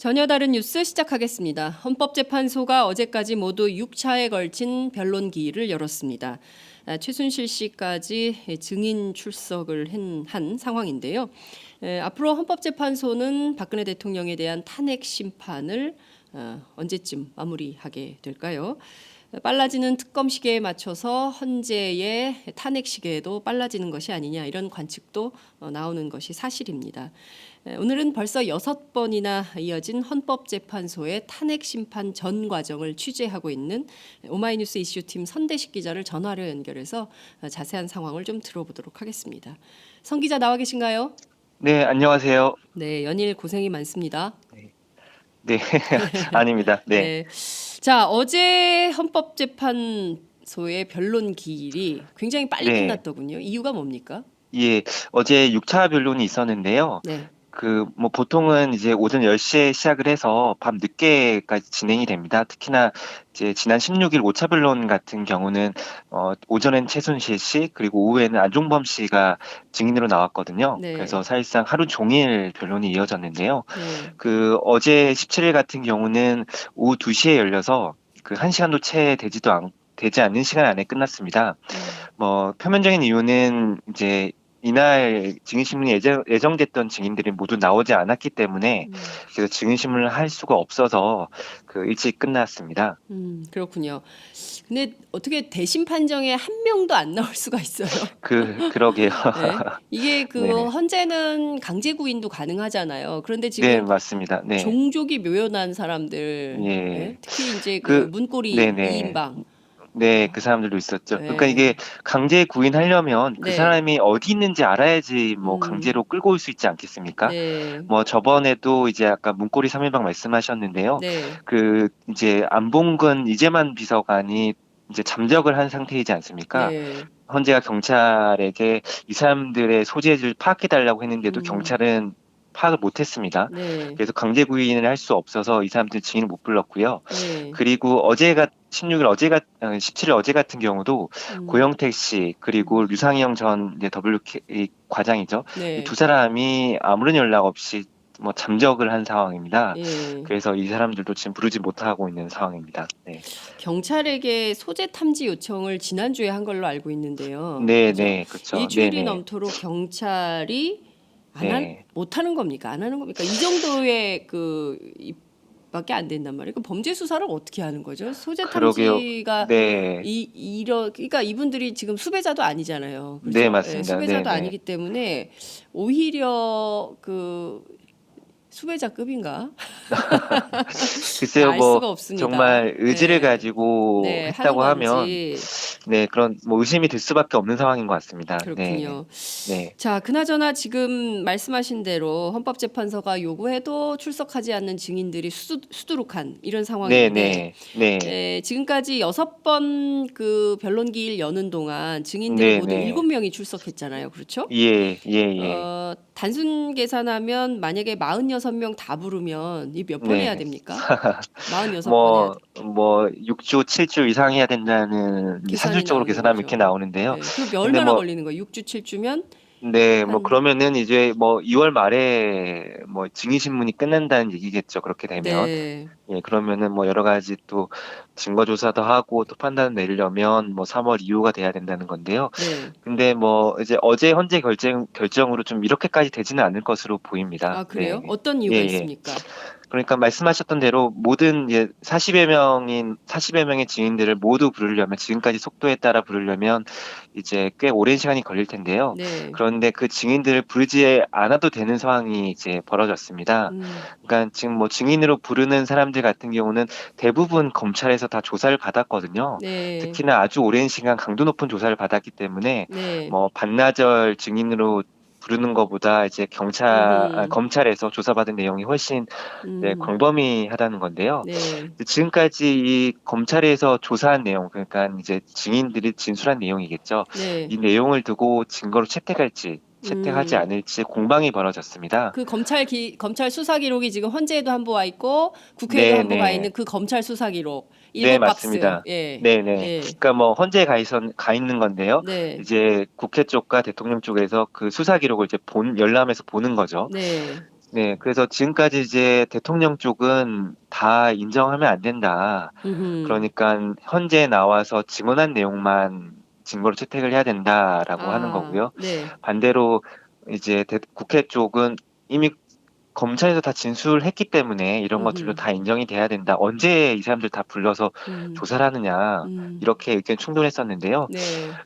전혀 다른 뉴스 시작하겠습니다. 헌법재판소가 어제까지 모두 6차에 걸친 변론 기일을 열었습니다. 최순실 씨까지 증인 출석을 한 상황인데요. 앞으로 헌법재판소는 박근혜 대통령에 대한 탄핵 심판을 언제쯤 마무리하게 될까요? 빨라지는 특검 시계에 맞춰서 헌재의 탄핵 시계도 빨라지는 것이 아니냐, 이런 관측도 나오는 것이 사실입니다. 오늘은 벌써 6번이나 이어진 헌법재판소의 탄핵 심판 전 과정을 취재하고 있는 오마이뉴스 이슈팀 선대식 기자를 전화로 연결해서 자세한 상황을 좀 들어보도록 하겠습니다. 선 기자 나와 계신가요? 네, 안녕하세요. 네, 연일 고생이 많습니다. 네, 아닙니다. 네, 네. 자, 어제 헌법재판소의 변론 기일이 굉장히 빨리 네, 끝났더군요. 이유가 뭡니까? 예, 어제 6차 변론이 있었는데요. 네. 보통은 이제 오전 10시에 시작을 해서 밤 늦게까지 진행이 됩니다. 특히나 이제 지난 16일 5차 변론 같은 경우는, 오전엔 최순실 씨, 그리고 오후에는 안종범 씨가 증인으로 나왔거든요. 그래서 네. 사실상 하루 종일 변론이 이어졌는데요. 네. 어제 17일 같은 경우는 오후 2시에 열려서 그 1시간도 채 되지 않는 시간 안에 끝났습니다. 음. 표면적인 이유는 이제 이날 증인신문이 예정됐던 증인들이 모두 나오지 않았기 때문에 음. 그래서 증인신문을 할 수가 없어서 일찍 끝났습니다. 그렇군요. 근데 어떻게 대신 판정에 한 명도 안 나올 수가 있어요? 그러게요. 네. 이게 그 네네. 헌재는 강제 구인도 가능하잖아요. 그런데 네, 지금 맞습니다. 네. 종족이 묘연한 사람들, 예? 예. 특히 이제 그 그, 문고리 네네. 2인방, 네, 그 사람들도 있었죠. 그러니까 이게 예. 강제 구인하려면 그 네. 사람이 어디 있는지 알아야지 음. 강제로 끌고 올 수 있지 않겠습니까? 네. 저번에도 이제 아까 문고리 3인방 말씀하셨는데요. 네. 이제 안봉근 이재만 비서관이 이제 잠적을 한 상태이지 않습니까? 네. 헌재가 경찰에게 이 사람들의 소재를 파악해달라고 했는데도 음. 경찰은 파악을 못했습니다. 네. 그래서 강제 구인을 할 수 없어서 이 사람들 증인을 못 불렀고요. 네. 그리고 17일 어제 같은 경우도 음. 고영택 씨 그리고 음. 류상영 전 이제 WK 과장이죠. 이 두 네. 사람이 아무런 연락 없이 잠적을 한 상황입니다. 예. 그래서 이 사람들도 지금 부르지 못하고 있는 상황입니다. 네. 경찰에게 소재 탐지 요청을 지난주에 한 걸로 알고 있는데요. 네, 그죠? 네, 그렇죠. 네, 일주일이 네. 넘도록 경찰이 네. 못하는 겁니까? 안 하는 겁니까? 이 정도의 밖에 안 된단 말이에요. 그 범죄 수사를 어떻게 하는 거죠? 소재 그러게요. 탐지가 네. 그러니까 이분들이 지금 수배자도 아니잖아요. 네, 그렇죠? 예, 맞습니다. 네, 수배자도 네. 아니기 때문에 오히려 그 수배자급인가? 글쎄요, 알 수가 없습니다. 정말 의지를 예. 가지고 네, 하는 했다고 하면, 건지. 네, 그런, 의심이 들 수밖에 없는 상황인 것 같습니다. 네, 그렇군요. 네, 자, 그나저나 지금 말씀하신 대로 헌법재판소가 요구해도 출석하지 않는 증인들이 수두룩한 이런 네, 상황인데, 네, 네, 지금까지 6번 그 변론 기일 여는 동안 증인들이 네, 모두 네. 7명이 출석했잖아요. 그렇죠? 예, 예, 예. 단순 계산하면 만약에 46명 다 부르면 이 몇 번 해야 네. 됩니까? 46번 해야 돼. 6주, 7주 이상 해야 된다는, 이제 계산이 산술적으로 나오는 계산하면 이렇게 거죠. 나오는데요. 예. 그럼 근데 얼마나 걸리는 거예요? 6주, 7주면 네, 한 그러면은 이제 2월 말에 증인신문이 끝난다는 얘기겠죠. 그렇게 되면. 네. 예, 그러면은 여러 가지 또 증거 조사도 하고 또 판단을 내리려면 3월 이후가 돼야 된다는 건데요. 네. 근데 이제 어제 헌재 결정으로 좀 이렇게까지 되지는 않을 것으로 보입니다. 아, 그래요? 네. 어떤 예, 이유가 예. 있습니까? 그러니까 말씀하셨던 대로 모든 이제 40여 명의 증인들을 모두 부르려면 지금까지 속도에 따라 부르려면 이제 꽤 오랜 시간이 걸릴 텐데요. 네. 그런데 그 증인들을 부르지 않아도 되는 상황이 이제 벌어졌습니다. 음. 그러니까 지금 증인으로 부르는 사람들 같은 경우는 대부분 검찰에서 다 조사를 받았거든요. 네. 특히나 아주 오랜 시간 강도 높은 조사를 받았기 때문에 네. 반나절 증인으로 부르는 것보다 이제 음. 검찰에서 조사받은 내용이 훨씬 네, 음. 광범위하다는 건데요. 네. 지금까지 이 검찰에서 조사한 내용, 그러니까 이제 증인들이 진술한 내용이겠죠. 네. 이 내용을 두고 증거로 채택하지 음. 않을지 공방이 벌어졌습니다. 그 검찰 수사 기록이 지금 헌재에도 한부 와 있고 국회에도 네, 한부 가 네. 있는 그 검찰 수사 기록 네, 일곱 박스. 맞습니다. 예. 네, 네. 예. 그러니까 헌재에 가 있는 건데요. 네. 이제 국회 쪽과 대통령 쪽에서 그 수사 기록을 이제 열람해서 보는 거죠. 네. 네, 그래서 지금까지 이제 대통령 쪽은 다 인정하면 안 된다. 음. 그러니까 현재 나와서 증언한 내용만 증거로 채택을 해야 된다라고 하는 아, 거고요. 네. 반대로 이제 국회 쪽은 이미 검찰에서 다 진술했기 때문에 이런 것들도 음. 다 인정이 돼야 된다. 언제 이 사람들 다 불러서 음. 조사를 하느냐. 음. 이렇게 의견 충돌했었는데요. 네.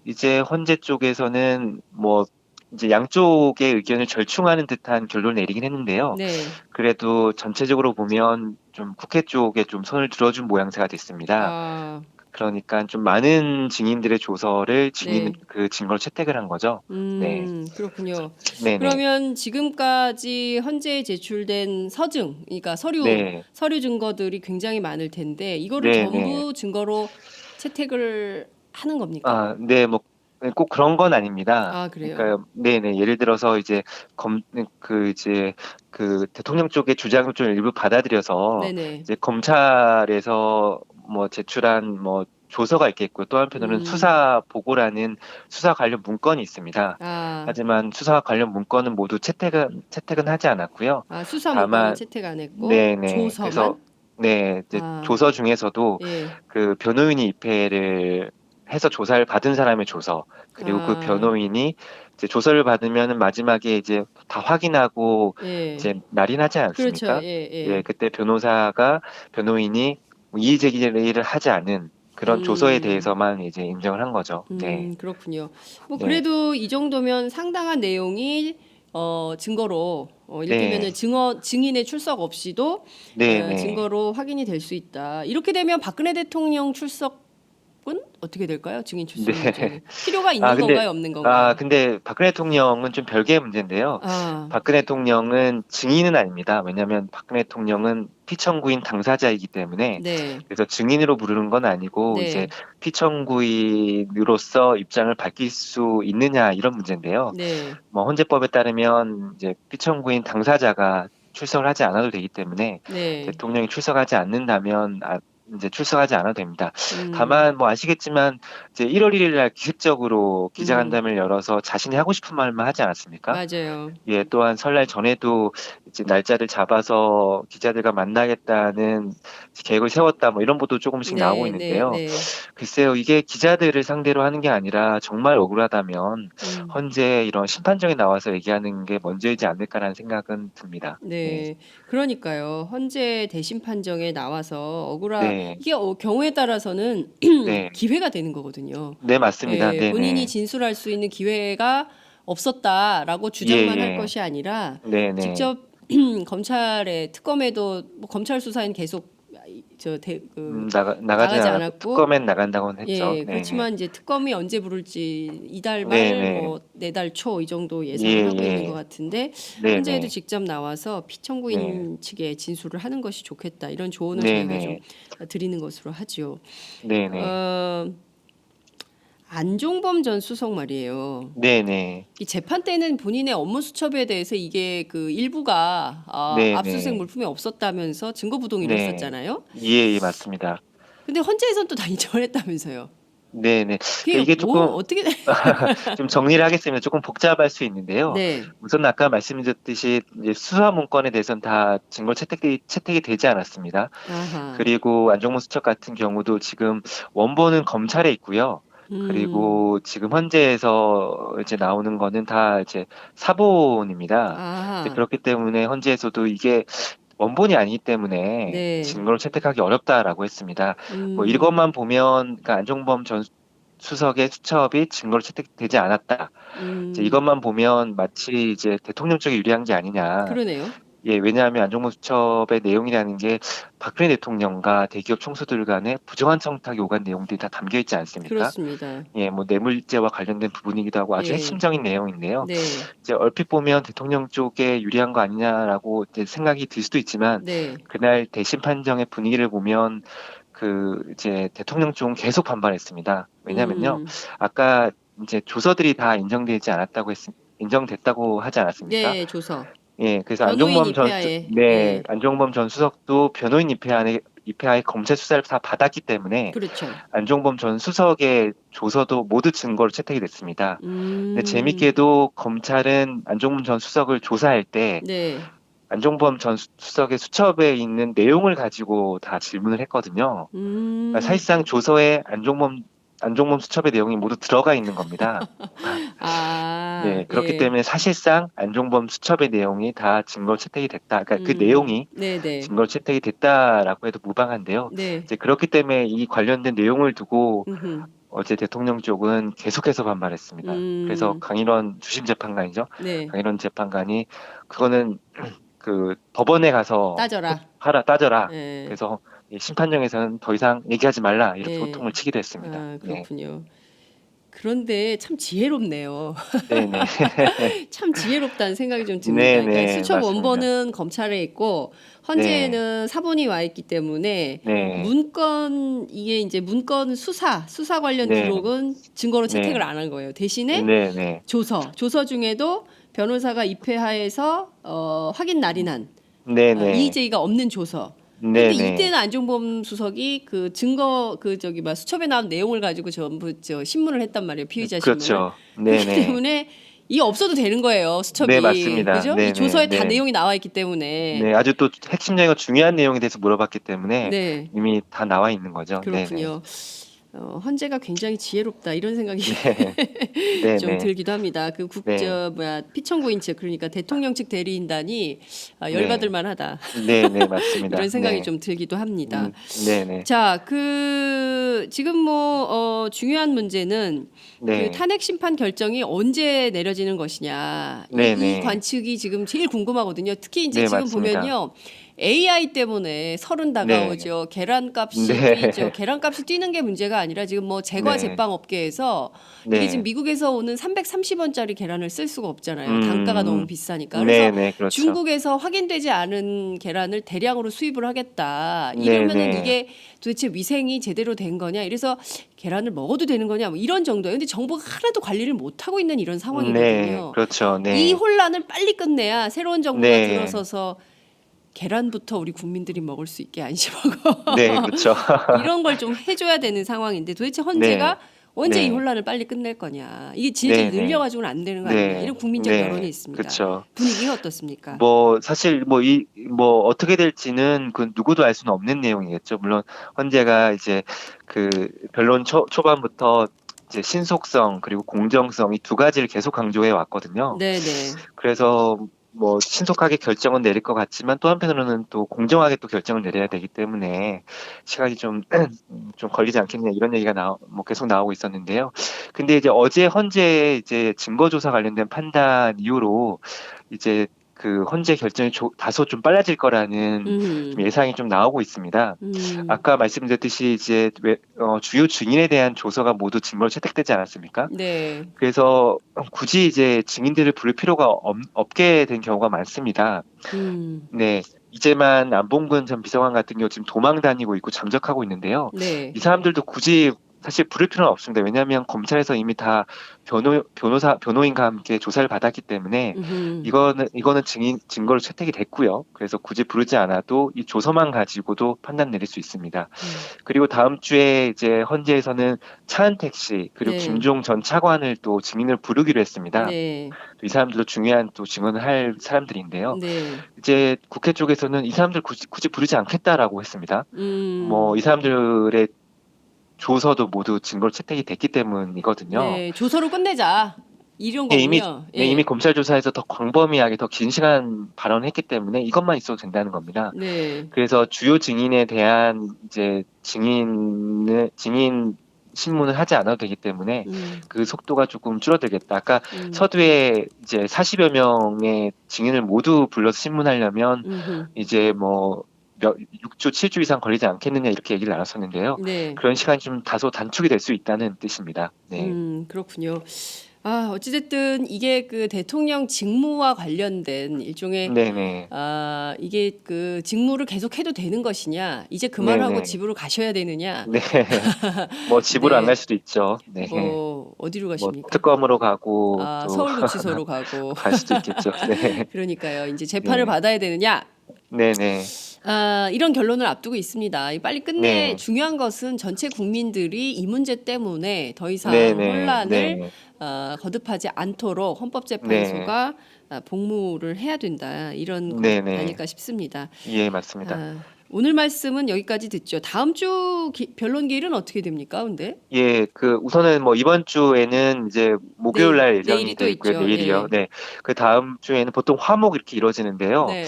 이제 헌재 쪽에서는 뭐 이제 양쪽의 의견을 절충하는 듯한 결론을 내리긴 했는데요. 네. 그래도 전체적으로 보면 좀 국회 쪽에 좀 손을 들어준 모양새가 됐습니다. 아, 그러니까 좀 많은 증인들의 조서를 증인 네. 그 증거로 채택을 한 거죠. 네, 그렇군요. 네네, 그러면 지금까지 헌재에 제출된 서증, 그러니까 네, 서류 증거들이 굉장히 많을 텐데, 이거를 네네. 전부 증거로 채택을 하는 겁니까? 아, 네, 뭐 꼭 그런 건 아닙니다. 아, 그래요? 그러니까 네네. 예를 들어서 이제 이제 그 대통령 쪽의 주장을 좀 일부 받아들여서 네네. 이제 검찰에서 뭐 제출한 뭐 조서가 있겠고 또 한편으로는 음, 수사 보고라는 수사 관련 문건이 있습니다. 아, 하지만 수사 관련 문건은 모두 채택은 하지 않았고요. 수사 문건은 다만 채택 안 했고, 네네. 그래서 조서만? 네, 이제 아, 조서 중에서도 예. 그 변호인이 입회를 해서 조사를 받은 사람의 조서, 그리고 그 아, 변호인이 이제 조서를 받으면은 마지막에 이제 다 확인하고 예. 이제 날인하지 그렇죠. 않습니까? 예, 예, 예. 그때 변호인이 뭐 이의 제기를 하지 않은 그런 조서에 음. 대해서만 이제 인정을 한 거죠. 네, 그렇군요. 뭐 네, 그래도 이 정도면 상당한 내용이 증거로 이를테면은 네, 증인의 출석 없이도 네, 네. 증거로 확인이 될 수 있다. 이렇게 되면 박근혜 대통령 출석은 어떻게 될까요? 증인 네. 출석 문제는 필요가 아, 있는 근데, 건가요, 없는 건가요? 근데 박근혜 대통령은 좀 별개의 문제인데요. 아, 박근혜 대통령은 증인은 아닙니다. 왜냐하면 박근혜 대통령은 피청구인 당사자이기 때문에 네, 그래서 증인으로 부르는 건 아니고 이제 네, 피청구인으로서 입장을 밝힐 수 있느냐 이런 문제인데요. 네, 뭐 헌재법에 따르면 이제 피청구인 당사자가 출석을 하지 않아도 되기 때문에 네, 대통령이 출석하지 않는다면 이제 출석하지 않아도 됩니다. 음, 다만 뭐 아시겠지만 이제 1월 1일 날 기습적으로 음, 기자간담회를 열어서 자신이 하고 싶은 말만 하지 않았습니까? 맞아요. 예, 또한 설날 전에도 이제 날짜를 잡아서 기자들과 만나겠다는 계획을 세웠다, 뭐 이런 보도 조금씩 나오고 네, 네, 있는데요. 네, 글쎄요, 이게 기자들을 상대로 하는 게 아니라 정말 억울하다면 음. 헌재 이런 심판정에 나와서 얘기하는 게 먼저이지 않을까라는 생각은 듭니다. 네, 네, 그러니까요. 헌재 대심 판정에 나와서 네, 이게 경우에 따라서는 네, 기회가 되는 거거든요. 네, 맞습니다. 예, 네, 본인이 네, 진술할 수 있는 기회가 없었다라고 예, 주장만 할 예, 것이 아니라 네, 네. 직접 검찰의 특검에도 뭐 검찰 수사엔 계속 나가진 나가지 않았고 않았고 특검엔 나간다고는 했죠. 예, 네, 그렇지만 이제 특검이 언제 부를지 이달 네, 말, 네, 뭐 내달 초 이 정도 예, 예상을 하고 있는 것 예, 같은데 네, 헌재에도 네, 직접 나와서 네, 피청구인 측에 진술을 하는 것이 좋겠다 이런 조언을 네, 저희가 좀 네, 드리는 것으로 하죠. 네, 네, 어, 안종범 전 수석 말이에요. 네, 네, 이 재판 때는 본인의 업무 수첩에 대해서 이게 그 일부가 네, 압수수색 네, 물품이 없었다면서 증거부동 네, 이랬었잖아요. 예, 예, 맞습니다. 근데 헌재에서는 또 다 인정을 했다면서요. 네, 네. 그게 이게 뭐 조금 어떻게 좀 정리를 하겠습니다. 조금 복잡할 수 있는데요. 네. 우선 아까 말씀드렸듯이 이제 수사 문건에 대해서는 다 증거 채택이 되지 않았습니다. 아하. 그리고 안종무 수첩 같은 경우도 지금 원본은 검찰에 있고요. 음. 그리고 지금 헌재에서 이제 나오는 거는 다 이제 사본입니다. 이제 아하. 그렇기 때문에 헌재에서도 이게 원본이 아니기 때문에 네. 증거를 채택하기 어렵다라고 했습니다. 뭐 음. 이것만 보면 그러니까 안종범 전 수석의 수첩이 증거로 채택되지 않았다. 이제 음. 이것만 보면 마치 이제 대통령 쪽이 유리한 게 아니냐. 그러네요. 예, 왜냐하면 안종범 수첩의 내용이라는 게 박근혜 대통령과 대기업 총수들 간의 부정한 청탁이 오간 내용들이 다 담겨 있지 않습니까? 그렇습니다. 예, 뭐 뇌물죄와 관련된 부분이기도 하고 아주 예. 핵심적인 내용인데요. 네. 이제 얼핏 보면 대통령 쪽에 유리한 거 아니냐라고 이제 생각이 들 수도 있지만 네. 그날 대심 판정의 분위기를 보면 그 이제 대통령 쪽은 계속 반발했습니다. 왜냐면요. 음. 아까 이제 조서들이 다 인정됐다고 하지 않았습니까? 네, 조서. 예, 그래서 변호인 입회하에 예. 안종범 전 수석도 변호인 입회하에 검찰 수사를 다 받았기 때문에 그렇죠. 안종범 전 수석의 조서도 모두 증거로 채택이 됐습니다. 근데 음. 재밌게도 검찰은 안종범 전 수석을 조사할 때 네. 안종범 전 수석의 수첩에 있는 내용을 가지고 다 질문을 했거든요. 그러니까 사실상 조서에 안종범 수첩의 내용이 모두 들어가 있는 겁니다. 아, 네, 그렇기 예. 때문에 사실상 안종범 수첩의 내용이 다 증거 채택이 됐다. 그러니까 그 내용이 네네. 증거 채택이 됐다라고 해도 무방한데요. 네. 이제 그렇기 때문에 이 관련된 내용을 두고 음흠. 어제 대통령 쪽은 계속해서 반발했습니다. 그래서 음, 강일원 주심 재판관이죠. 네. 강일원 재판관이 그거는 그 법원에 가서 따져라. 따져라. 예. 그래서 이 심판정에서는 더 이상 얘기하지 말라 이렇게 예. 호통을 치기도 했습니다. 아, 네, 그렇군요. 그런데 참 지혜롭네요. 네, 네, 참 지혜롭다는 생각이 좀 듭니다. 네, 그러니까 네, 수첩 맞습니다. 원본은 검찰에 있고 네, 헌재에는 사본이 와 있기 때문에 네, 문건 이게 이제 문건 수사 관련 네, 기록은 증거로 채택을 네, 안 한 거예요. 대신에 네, 네, 조서 중에도 변호사가 입회하에서 확인 날인한 네, 네, 이의제의가 없는 조서. 네, 근데 네, 이때는 안종범 수석이 그 증거 그 저기 막 수첩에 나온 내용을 가지고 전부 저 신문을 했단 말이에요. 피의자 신문을. 그렇죠. 네, 그렇기 네, 때문에 이게 없어도 되는 거예요. 네, 수첩이. 맞습니다. 그죠? 이 네, 네, 조서에 다 네. 내용이 나와 있기 때문에. 네, 아주 또 핵심적이고 중요한 내용에 대해서 물어봤기 때문에 네. 이미 다 나와 있는 거죠. 네네. 그렇군요. 헌재가 굉장히 지혜롭다 이런 생각이 네, 좀 네네. 들기도 합니다. 그 네, 피청구인 측 그러니까 대통령 측 대리인단이 열받을 네, 만하다 네네, 이런 맞습니다. 생각이 네, 좀 들기도 합니다. 네네. 자, 지금 뭐 중요한 문제는 그 네, 탄핵 심판 결정이 언제 내려지는 것이냐 이 네네. 관측이 지금 제일 궁금하거든요. 특히 이제 네, 지금 맞습니다. 보면요. AI 때문에 설은 네, 다가오죠. 계란값이 뛰죠. 네, 계란값이 뛰는 게 문제가 아니라 지금 뭐 제과 네, 제빵 업계에서 이게 지금 네. 미국에서 오는 330원짜리 계란을 쓸 수가 없잖아요. 단가가 너무 비싸니까. 그래서 네네, 그렇죠. 중국에서 확인되지 않은 계란을 대량으로 수입을 하겠다. 이러면은 네네. 이게 도대체 위생이 제대로 된 거냐? 이래서 계란을 먹어도 되는 거냐? 뭐 이런 정도예요. 근데 정부가 하나도 관리를 못 하고 있는 이런 네, 상황이거든요. 그렇죠. 이 네, 혼란을 빨리 끝내야 새로운 정부가 네, 들어서서 계란부터 우리 국민들이 먹을 수 있게 안심하고 네, 그렇죠. 이런 걸 좀 해줘야 되는 상황인데 도대체 네, 헌재가 언제 이 네, 혼란을 빨리 끝낼 거냐? 이게 질질 네네. 늘려가지고는 안 되는 거 아니냐? 네, 이런 국민적 여론이 네, 있습니다. 그렇죠. 분위기가 어떻습니까? 뭐 사실 뭐 어떻게 될지는 그 누구도 알 수는 없는 내용이겠죠. 물론 헌재가 이제 그 변론 초반부터 이제 신속성 그리고 공정성 이 두 가지를 계속 강조해 왔거든요. 네네. 그래서 뭐 신속하게 결정은 내릴 것 같지만 또 한편으로는 또 공정하게 또 결정을 내려야 되기 때문에 시간이 좀, 좀 걸리지 않겠냐 이런 얘기가 뭐 계속 나오고 있었는데요. 근데 이제 어제 헌재 이제 증거조사 관련된 판단 이후로 이제 그 헌재 결정이 다소 좀 빨라질 거라는 좀 음, 예상이 좀 나오고 있습니다. 음, 아까 말씀드렸듯이 이제 주요 증인에 대한 조서가 모두 증거로 채택되지 않았습니까? 네. 그래서 굳이 이제 증인들을 부를 필요가 없게 된 경우가 많습니다. 음, 네. 이제만 안봉근 전 비서관 같은 경우 지금 도망 다니고 있고 잠적하고 있는데요. 네. 이 사람들도 굳이 사실 부를 필요는 없습니다. 왜냐하면 검찰에서 이미 다 변호인과 함께 조사를 받았기 때문에 음, 이거는 증거로 채택이 됐고요. 그래서 굳이 부르지 않아도 이 조서만 가지고도 판단 내릴 수 있습니다. 그리고 다음 주에 이제 헌재에서는 차은택 씨 그리고 네. 김종 전 차관을 또 증인을 부르기로 했습니다. 네. 이 사람들도 중요한 또 증언을 할 사람들인데요. 네. 이제 국회 쪽에서는 이 사람들 굳이 부르지 않겠다라고 했습니다. 뭐 음, 이 사람들의 조서도 모두 증거로 채택이 됐기 때문이거든요. 네. 조서로 끝내자. 이런 네, 거군요. 이미 예. 검찰 조사에서 더 광범위하게 더 긴 시간 발언했기 때문에 이것만 있어도 된다는 겁니다. 네. 그래서 주요 증인에 대한 이제 증인 신문을 하지 않아도 되기 때문에 음, 그 속도가 조금 줄어들겠다. 아까 음, 서두에 이제 40여 명의 증인을 모두 불러서 신문하려면 음, 이제 뭐 6주, 7주 이상 걸리지 않겠느냐 이렇게 얘기를 나눴었는데요. 네. 그런 시간이 좀 다소 단축이 될 수 있다는 뜻입니다. 네. 그렇군요. 어찌됐든 이게 그 대통령 직무와 관련된 일종의 네네. 이게 그 직무를 계속해도 되는 것이냐, 이제 그만하고 네네. 집으로 가셔야 되느냐, 네. 뭐 집으로 안 갈 네, 수도 있죠. 네. 뭐 어디로 뭐 가십니까? 특검으로 가고 또 서울구치소로 가고, 갈 수도 있겠죠. 네. 그러니까요. 이제 재판을 네. 받아야 되느냐, 네네. 이런 결론을 앞두고 있습니다. 빨리 네. 중요한 것은 전체 국민들이 이 문제 때문에 더 이상 네네. 혼란을 네. 거듭하지 않도록 네. 헌법재판소가 복무를 해야 된다 이런 것 네네. 아닐까 싶습니다. 예, 맞습니다. 오늘 말씀은 여기까지 듣죠. 다음 주 변론 기일은 어떻게 됩니까? 근데 예, 우선은 뭐 이번 주에는 이제 목요일 날 예정이 내일이 또 돼 있고요. 있죠. 내일이요. 네. 네. 그 다음 주에는 보통 화목 이렇게 이루어지는데요. 네.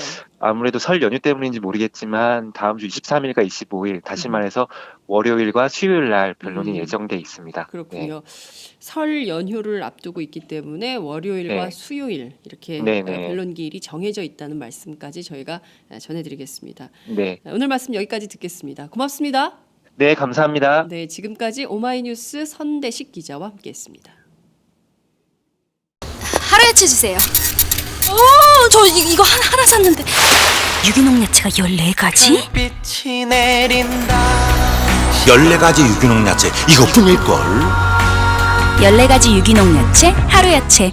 아무래도 설 연휴 때문인지 모르겠지만 다음 주 23일과 25일, 다시 말해서 월요일과 수요일 날 변론이 예정돼 있습니다. 네. 그렇군요. 설 연휴를 앞두고 있기 때문에 월요일과 네. 수요일 이렇게 네네. 변론 기일이 정해져 있다는 말씀까지 저희가 전해드리겠습니다. 네. 오늘 말씀 여기까지 듣겠습니다. 고맙습니다. 네, 감사합니다. 네, 지금까지 오마이뉴스 선대식 기자와 함께했습니다. 하루야채 주세요. 저 이거 하나 샀는데 유기농 야채가 14가지? 빛이 내린다. 14가지 유기농 야채 이것뿐일걸. 14가지 유기농 야채 하루야채.